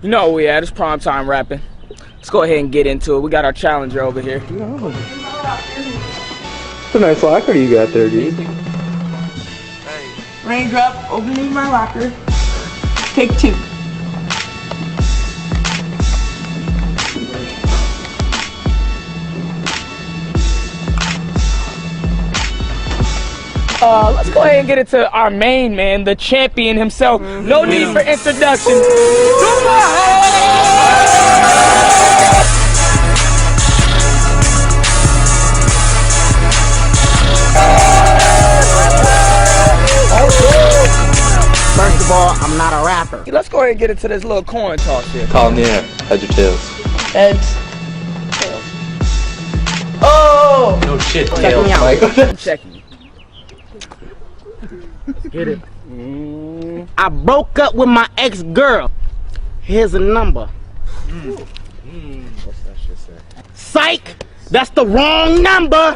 You know where we at. It's prime time rapping. Let's go ahead and get into it. We got our challenger over here. It's a nice locker you got there, dude. Raindrop, opening my locker. Take 2. Let's go ahead and get into our main man, the champion himself. No need for introduction. Supa First of all, I'm not a rapper. Let's go ahead and get into this little coin toss here. Call me in. Heads or tails? Heads. Oh! No shit, Check me out. I'm checking you. Get it. I broke up with my ex-girl. Here's a number. What's that shit say? Psych! That's the wrong number!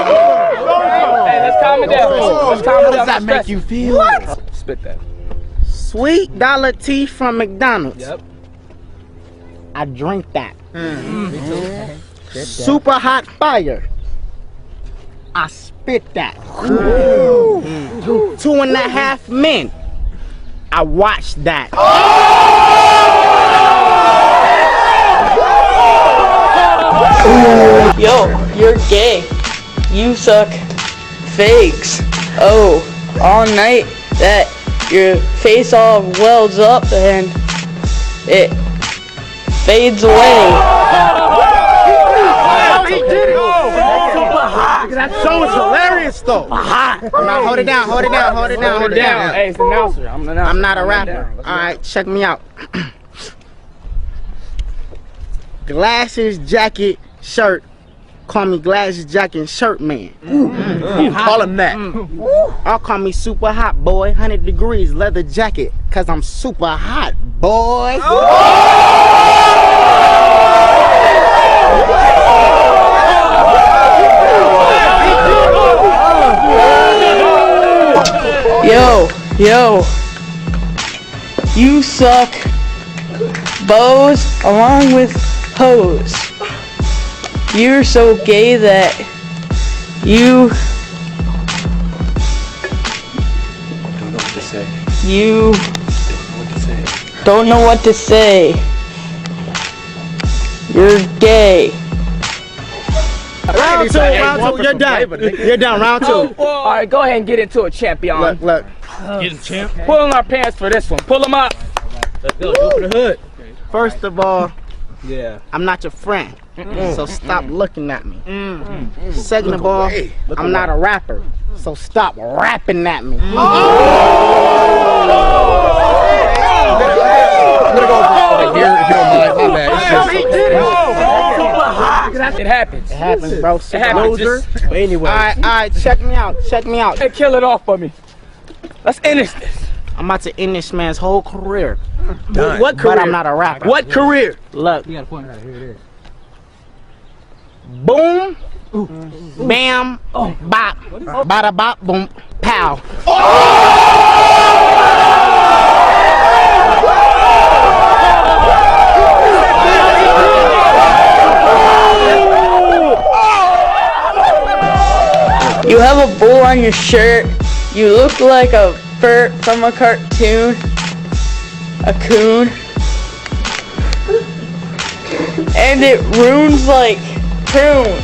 Hey, let's calm it down. Let's calm it How down. does that make you feel? What? Spit that. Sweet dollar tea from McDonald's. Yep. I drink that. Supa Hot Fire. I spit that. 2.5 Men. I watched that. Yo, you're gay. You suck fakes. Oh, all night that your face all welds up and it fades away. That song was hilarious though. Now hold it down, hold it down, hold it down, hold it down. Hey, it's the announcer. I'm the announcer. I'm not a rapper. Alright, check me out. Glasses, jacket, shirt. Call me glasses, jacket, and shirt man. Call him that. I'll call me super hot boy. 100 degrees, leather jacket. Cause I'm super hot, boy. Yo, you suck bows along with hoes. You're so gay that you Don't know what to say. you Don't know what to say. don't know what to say. You're gay. Round two, you're done. You're done, round 2. All right, go ahead and get into it, champion. Look. Getting champ. Pulling our pants for this one. Pull them up. Let's go. Go for the hood. First of all, Yeah. I'm not your friend, so stop looking at me. Second of all, I'm not a rapper, so stop rapping at me. I'm gonna go over here if you don't mind. My bad. It happens. It happens, bro. It happens. Just, But anyway. Alright, check me out. hey, kill it off for me. Let's finish this. I'm about to end this man's whole career, Done. What career? but I'm not a rapper. What career? Look. You got a point right here. It is. Boom, bam, bop, bada bop, boom, pow. You have a bull on your shirt. You look like a bird from a cartoon. A coon. And it ruins like prunes.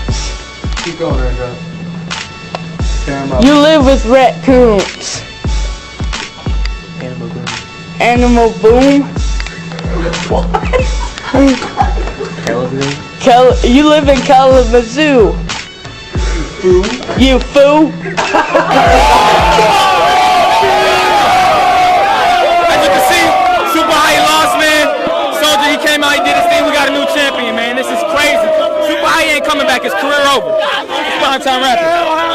Keep going, Raindrop. You live with raccoons. Animal boom. You live in Kalamazoo. You fool. As you can see, Supa Hot lost, man. Soldier, he came out, he did his thing. We got a new champion, man. This is crazy. Supa Hot ain't coming back. His career over. It's prime time rapping.